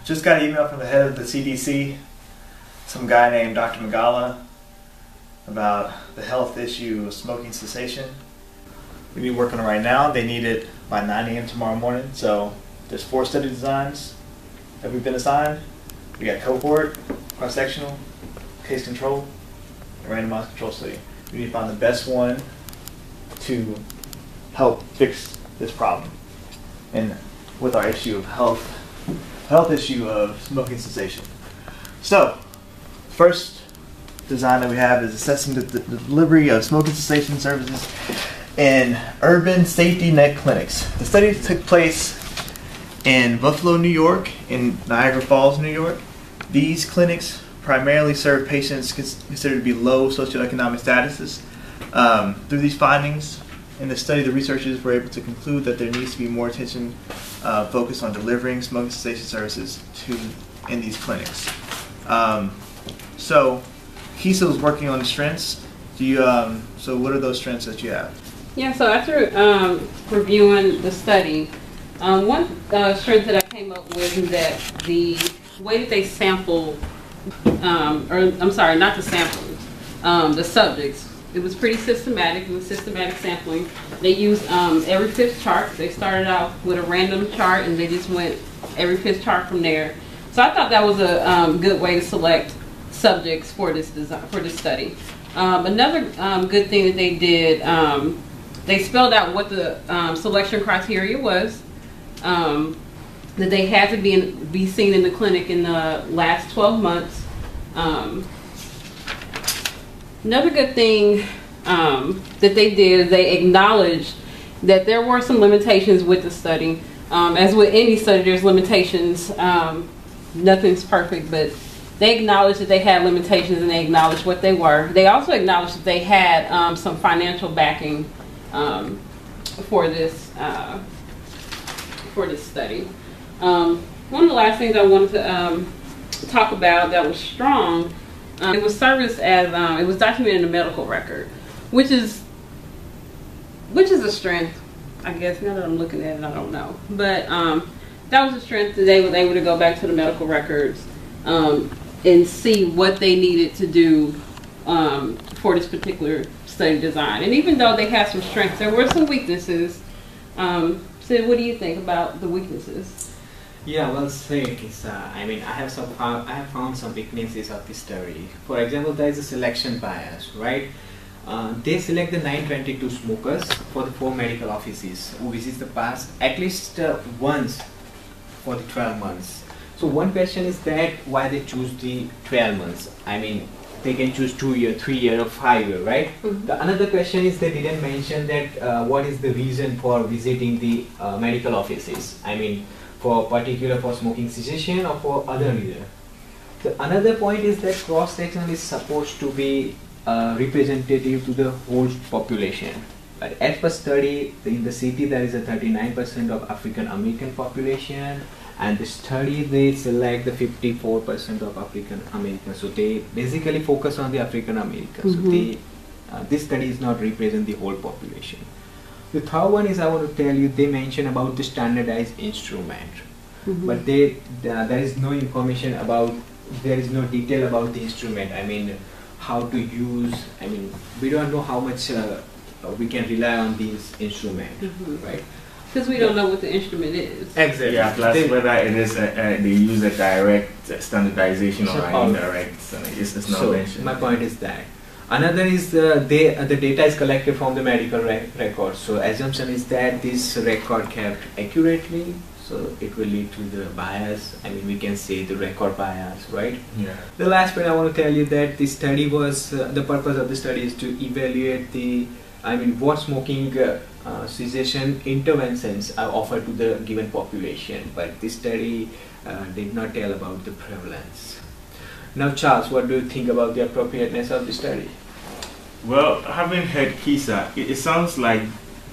Just got an email from the head of the CDC, some guy named Dr. Magala, about the health issue of smoking cessation. We've been working on it right now. They need it by 9 a.m. tomorrow morning. So there's 4 study designs that we've been assigned. We got cohort, cross-sectional, case control, and randomized control study. We need to find the best one to help fix this problem. And with our issue of health issue of smoking cessation. So, first design that we have is assessing the delivery of smoking cessation services in urban safety net clinics. The study took place in Buffalo, New York, and Niagara Falls, New York. These clinics primarily serve patients considered to be low socioeconomic statuses. Through these findings in the study, the researchers were able to conclude that there needs to be more attention focused on delivering smoking cessation services in these clinics. So, Kisa was working on the strengths. So what are those strengths that you have? Yeah, so after reviewing the study, one strength that I came up with is that the way that they sample, or I'm sorry, not the samples, the subjects, it was pretty systematic. It was systematic sampling. They used every 5th chart. They started out with a random chart and they just went every 5th chart from there. So I thought that was a good way to select subjects for this study. Another good thing that they did, they spelled out what the selection criteria was, that they had to be seen in the clinic in the last 12 months. Another good thing that they did is they acknowledged that there were some limitations with the study. As with any study, there's limitations. Nothing's perfect, but they acknowledged that they had limitations and they acknowledged what they were. They also acknowledged that they had some financial backing for this study. One of the last things I wanted to talk about that was strong, it was serviced as it was documented in a medical record, which is a strength, I guess. Now that I'm looking at it, I don't know, but that was a strength that they were able to go back to the medical records and see what they needed to do for this particular study design. And even though they had some strengths, there were some weaknesses. Sid, what do you think about the weaknesses? Yeah, well said, Kisa. I mean, I have found some weaknesses of this study. For example, there is a selection bias, right? They select the 922 smokers for the 4 medical offices who visit the past at least once for the 12 months. So one question is that why they choose the 12 months? I mean, they can choose 2 year, 3 year, or 5 year, right? Mm-hmm. The another question is they didn't mention that what is the reason for visiting the medical offices. I mean, for smoking cessation or for other reason. The another point is that cross-section is supposed to be representative to the whole population. But as per study, in the city there is a 39% of African American population, and the study they select the 54% of African Americans. So they basically focus on the African Americans. Mm-hmm. So this study is not represent the whole population. The third one is I want to tell you, they mention about the standardized instrument, but there is no information about, there is no detail about the instrument. I mean, how to use, I mean, we don't know how much we can rely on these instruments, right? Because we don't know what the instrument is. Exactly. Yeah, plus whether it is they use a direct standardization or indirect, so it's not mentioned. My point is that. Another is the data is collected from the medical records. So assumption is that this record kept accurately, so it will lead to the bias. I mean, we can say the record bias, right? Yeah. The last point I want to tell you that this study was, the purpose of the study is to evaluate what smoking cessation interventions are offered to the given population, but this study did not tell about the prevalence. Now, Charles, what do you think about the appropriateness of the study? Well, having heard Kisa, it sounds like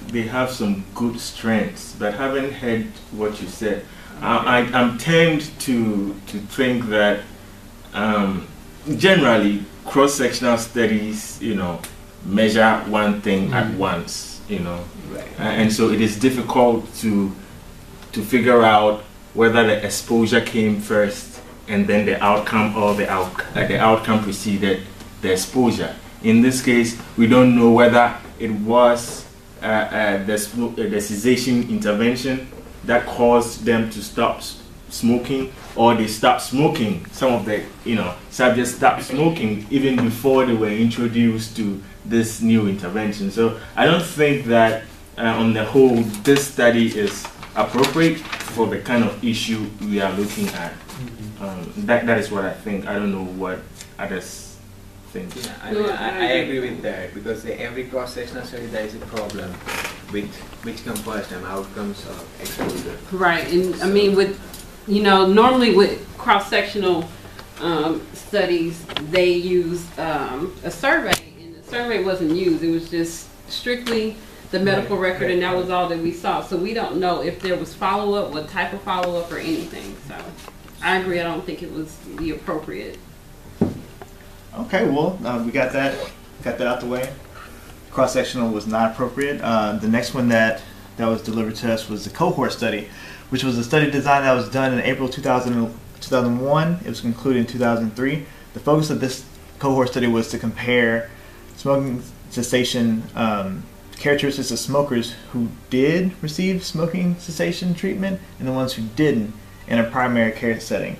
they have some good strengths, but having heard what you said, I'm tempted to think that generally cross-sectional studies, measure one thing at once, Right. And so it is difficult to figure out whether the exposure came first and then the outcome, or the outcome preceded the exposure. In this case, we don't know whether it was the cessation intervention that caused them to stop smoking, or they stopped smoking. Some of the subjects stopped smoking even before they were introduced to this new intervention. So I don't think that on the whole this study is appropriate for the kind of issue we are looking at. That is what I think. I don't know what others think. Yeah, I agree with that, because every cross-sectional study there is a problem with which come first, outcomes or exposure. Right, and I mean normally with cross-sectional studies they use a survey, and the survey wasn't used. It was just strictly the medical record, and that was all that we saw. So we don't know if there was follow-up, what type of follow-up or anything. So I agree, I don't think it was the appropriate. Okay, well, we got that out the way. Cross-sectional was not appropriate. The next one that was delivered to us was the cohort study, which was a study design that was done in April 2001. It was concluded in 2003. The focus of this cohort study was to compare smoking cessation characteristics of smokers who did receive smoking cessation treatment and the ones who didn't in a primary care setting.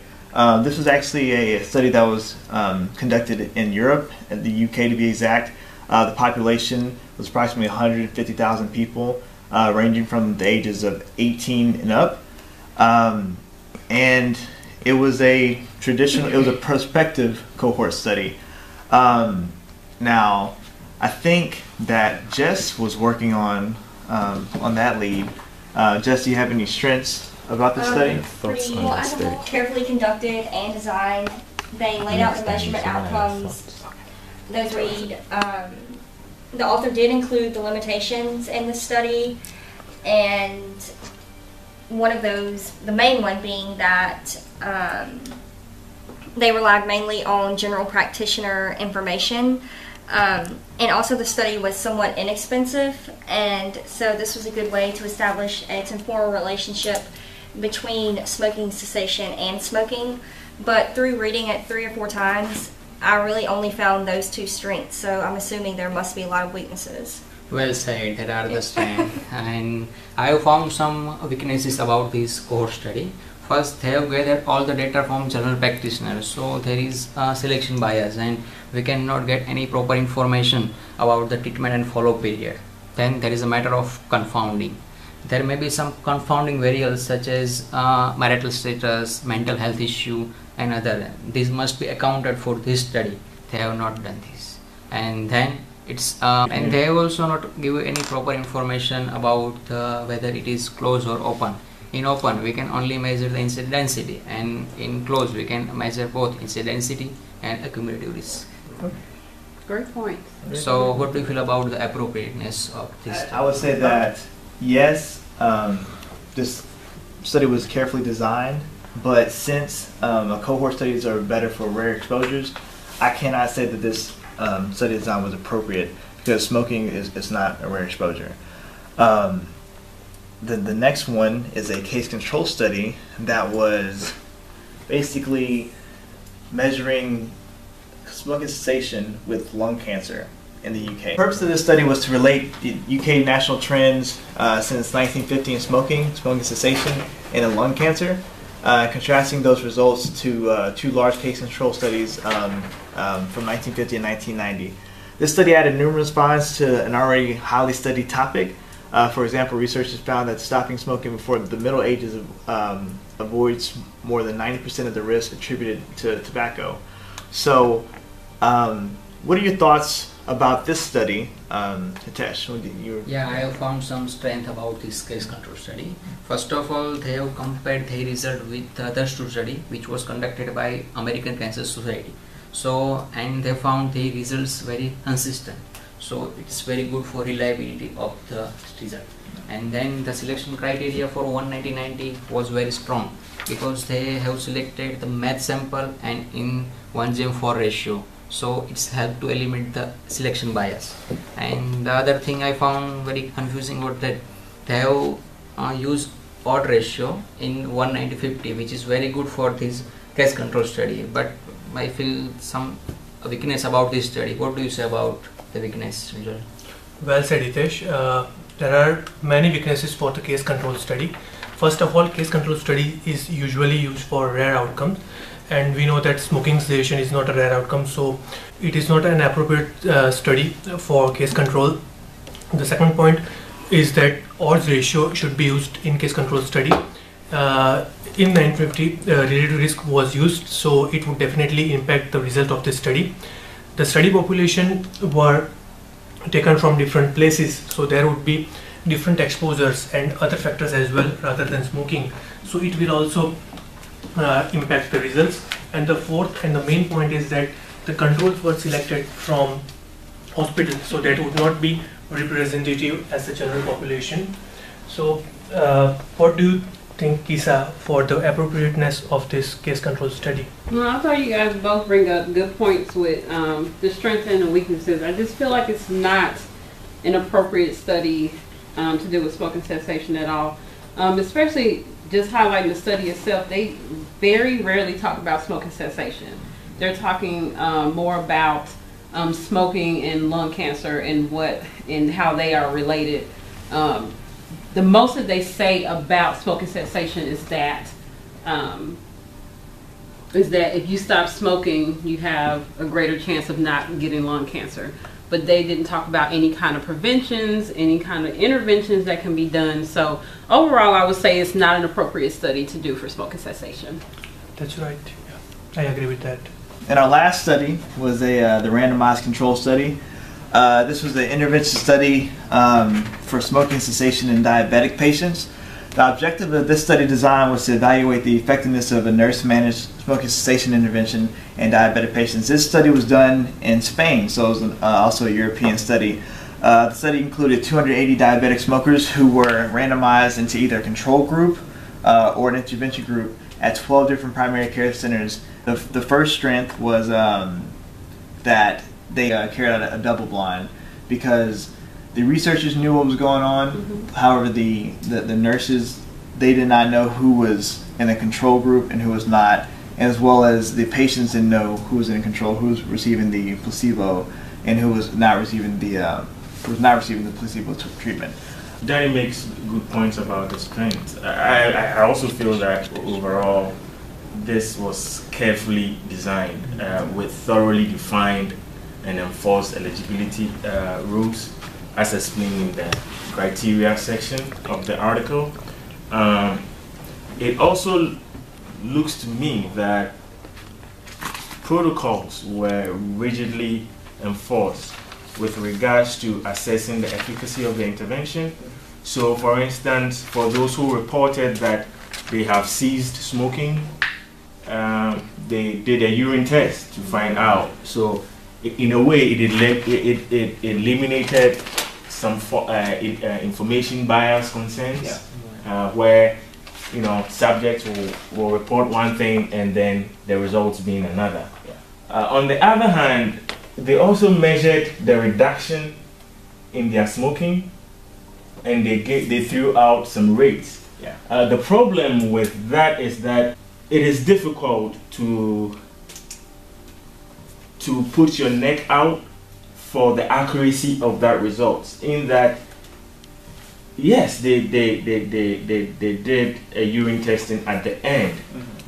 This was actually a study that was conducted in Europe, in the UK to be exact. The population was approximately 150,000 people, ranging from the ages of 18 and up. And it was a prospective cohort study. Now, I think that Jess was working on that lead. Jess, do you have any strengths about the study? Well, I think carefully conducted and designed. They laid out the measurement outcomes. Those read. The author did include the limitations in the study, and one of those, the main one being that they relied mainly on general practitioner information. And also the study was somewhat inexpensive, and so this was a good way to establish a temporal relationship between smoking cessation and smoking. But through reading it 3 or 4 times, I really only found those 2 strengths, so I'm assuming there must be a lot of weaknesses. Well said, that are the strengths. And I have found some weaknesses about this cohort study. First, they have gathered all the data from general practitioners, so there is selection bias and we cannot get any proper information about the treatment and follow period. Then there is a matter of confounding. There may be some confounding variables such as marital status, mental health issue and other. These must be accounted for this study. They have not done this. And then it's and they have also not given any proper information about whether it is closed or open. In open, we can only measure the incidence density, and in closed, we can measure both incidence density and accumulative risk. Great point. So, what do you feel about the appropriateness of this? I would say that yes, this study was carefully designed, but since cohort studies are better for rare exposures, I cannot say that this study design was appropriate because smoking is not a rare exposure. The next one is a case control study that was basically measuring smoking cessation with lung cancer in the UK. The purpose of this study was to relate the UK national trends since 1950 in smoking cessation, and in lung cancer, contrasting those results to 2 large case control studies from 1950 and 1990. This study added numerous findings to an already highly studied topic. For example, researchers found that stopping smoking before the middle ages avoids more than 90% of the risk attributed to tobacco. So, what are your thoughts about this study, Hitesh? Yeah, I have found some strength about this case control study. First of all, they have compared their result with the other study which was conducted by American Cancer Society. So, and they found the results very consistent. So it's very good for reliability of the result. And then the selection criteria for 1990 was very strong because they have selected the match sample and in 1:4 ratio. So it's helped to eliminate the selection bias. And the other thing I found very confusing was that they have used odd ratio in 190/50, which is very good for this case control study. But I feel some weakness about this study. What do you say about the weakness, Rizal? Well said, Hitesh. There are many weaknesses for the case control study. First of all, case control study is usually used for rare outcomes, and we know that smoking cessation is not a rare outcome, so it is not an appropriate study for case control. The second point is that odds ratio should be used in case control study. In 950, relative risk was used, so it would definitely impact the result of this study. The study population were taken from different places, so there would be different exposures and other factors as well rather than smoking, so it will also impact the results. And the fourth and the main point is that the controls were selected from hospitals, so that would not be representative as the general population. So what do you think, Kisa, for the appropriateness of this case control study? Well, I thought you guys both bring up good points with the strengths and the weaknesses. I just feel like it's not an appropriate study to do with smoking cessation at all. Especially just highlighting the study itself, they very rarely talk about smoking cessation. They're talking more about smoking and lung cancer and how they are related. The most that they say about smoking cessation is that if you stop smoking, you have a greater chance of not getting lung cancer. But they didn't talk about any kind of preventions, any kind of interventions that can be done. So overall, I would say it's not an appropriate study to do for smoking cessation. That's right. Yeah, I agree with that. And our last study was the randomized control study. This was the intervention study for smoking cessation in diabetic patients. The objective of this study design was to evaluate the effectiveness of a nurse-managed smoking cessation intervention in diabetic patients. This study was done in Spain, so it was also a European study. The study included 280 diabetic smokers who were randomized into either a control group or an intervention group at 12 different primary care centers. The first strength was that they carried out a double blind because the researchers knew what was going on. However, the nurses, they did not know who was in the control group and who was not, as well as the patients didn't know who was in control, who was receiving the placebo, and who was not receiving the placebo treatment. Danny makes good points about the strength. I also feel that overall this was carefully designed with thoroughly defined and enforced eligibility rules as explained in the criteria section of the article. It also looks to me that protocols were rigidly enforced with regards to assessing the efficacy of the intervention. So for instance, for those who reported that they have ceased smoking, they did a urine test to find out. So in a way, it eliminated some information bias concerns, where subjects will report one thing and then the results being another. On the other hand, they also measured the reduction in their smoking, and they threw out some rates. The problem with that is that it is difficult to put your neck out for the accuracy of that result. In that, yes, they did a urine testing at the end,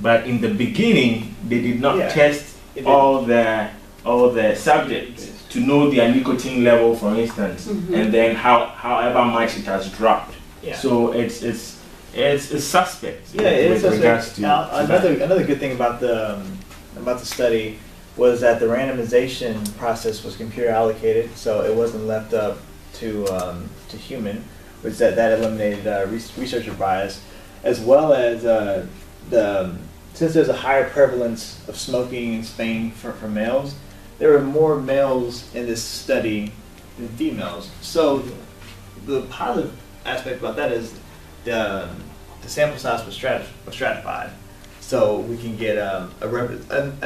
but in the beginning they did not test all the subjects to know their nicotine level, for instance, and then however much it has dropped. So it's suspect. Yeah, it is suspect. Another good thing about the study was that the randomization process was computer allocated, so it wasn't left up to human, which that eliminated researcher bias, as well as since there's a higher prevalence of smoking in Spain for males, there were more males in this study than females. So the positive aspect about that is the sample size was stratified. So we can get a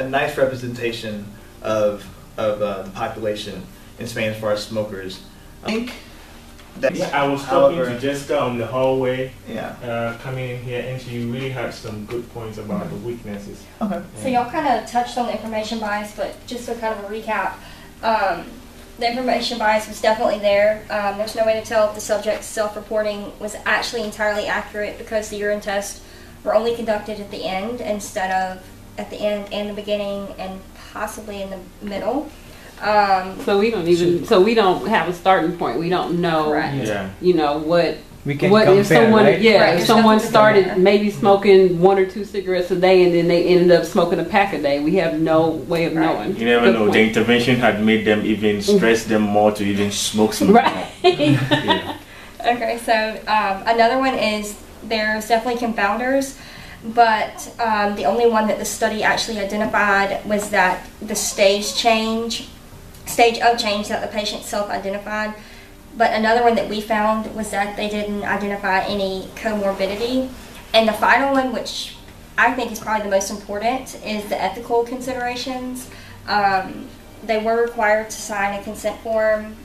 nice representation of the population in Spain as far as smokers. I think Yeah, I was talking to Jessica on the hallway, Yeah. coming in here, and she really had some good points about the weaknesses. Okay. So y'all kind of touched on the information bias, but just so kind of a recap, the information bias was definitely there. There's no way to tell if the subject's self-reporting was actually entirely accurate because the urine tests were only conducted at the end instead of at the end and the beginning and possibly in the middle. So we don't even. So we don't have a starting point. We don't know. Correct. Yeah. You know what. We can What compare, if someone? right? Yeah, Right, if there's someone nothing to started compare. maybe smoking 1 or 2 cigarettes a day and then they ended up smoking a pack a day. We have no way of Right. knowing. You never Good know. The point. intervention had made them even stress them more to even smoke some more. Right. Yeah. Okay, so another one is there's definitely confounders, but the only one that the study actually identified was that the stage of change that the patient self-identified. But another one that we found was that they didn't identify any comorbidity. And the final one, which I think is probably the most important, is the ethical considerations. They were required to sign a consent form,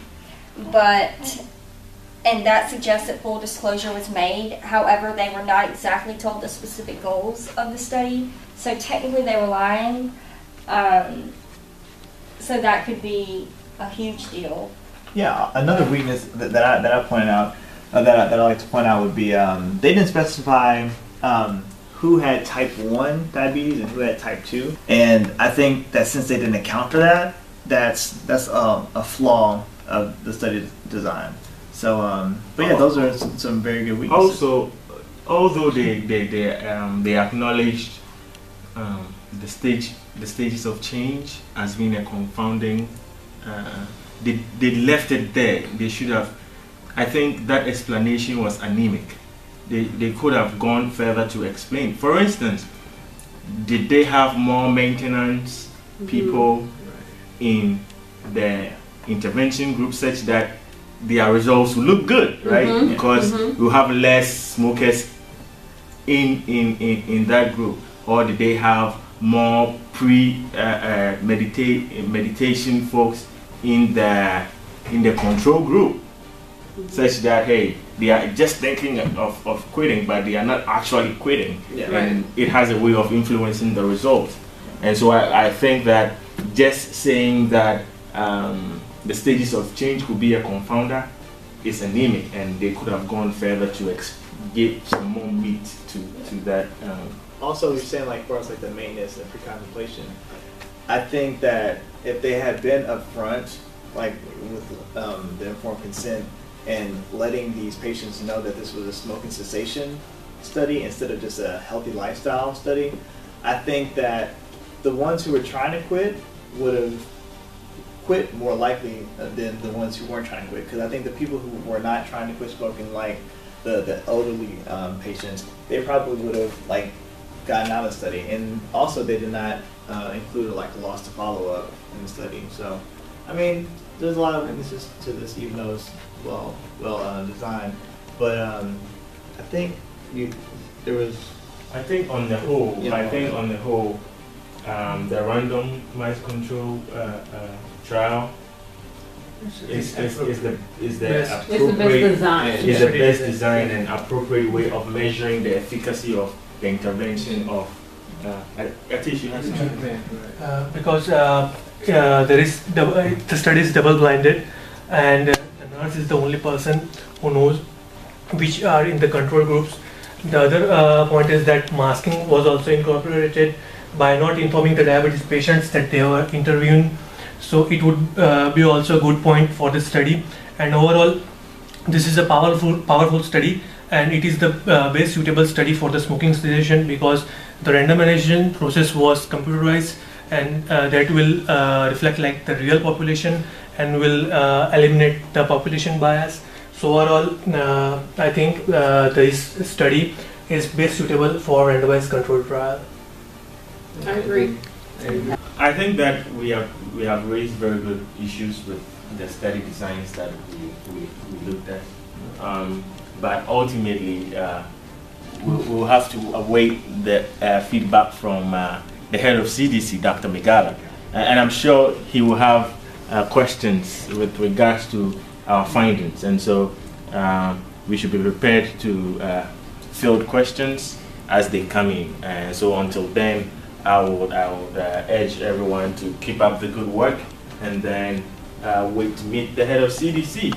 and that suggests that full disclosure was made. However, they were not exactly told the specific goals of the study, so technically they were lying. So that could be a huge deal. Yeah, another weakness that I point out, that I like to point out would be they didn't specify who had type 1 diabetes and who had type 2, and I think that since they didn't account for that, that's a flaw of the study design. So, but yeah, those are some very good weaknesses. Also, although they acknowledged the stages of change as being a confounding, they left it there. They should have. I think that explanation was anemic. They could have gone further to explain. For instance, did they have more maintenance people in the intervention group such that their results will look good, right? Because we'll have less smokers in that group, or did they have more meditation folks in the control group, such that hey, they are just thinking of quitting, but they are not actually quitting, and it has a way of influencing the results. And so I think that just saying that the stages of change could be a confounder is anemic, and they could have gone further to give some more meat to that. Also, you're saying like for us, like the maintenance and pre-contemplation. I think that if they had been upfront, like with the informed consent and letting these patients know that this was a smoking cessation study instead of just a healthy lifestyle study, I think that the ones who were trying to quit would have quit more likely than the ones who weren't trying to quit. Because I think the people who were not trying to quit smoking, like the elderly patients, they probably would have like gotten out of the study. And also they did not include like a loss to follow-up in the study. So, I mean, there's a lot of weaknesses to this, even though it's well designed. But I think there was. I think on the whole, You know, the randomized control trial is the Best. It's the best design. is the best design and appropriate way of measuring the efficacy of the intervention of. Atish, you have something? Because there is the study is double-blinded, and the nurse is the only person who knows which are in the control groups. The other point is that masking was also incorporated by not informing the diabetes patients that they were interviewing. So it would be also a good point for the study. And overall, this is a powerful study, and it is the best suitable study for the smoking cessation because the randomization process was computerized, and that will reflect like the real population and will eliminate the population bias. So overall, I think this study is best suitable for randomized controlled trial. I agree. I think that we have raised very good issues with the study designs that we looked at, but ultimately we'll have to await the feedback from the head of CDC, Dr. Migala, and I'm sure he will have questions with regards to our findings. And so we should be prepared to field questions as they come in. So until then, I would urge everyone to keep up the good work and then wait to meet the head of CDC.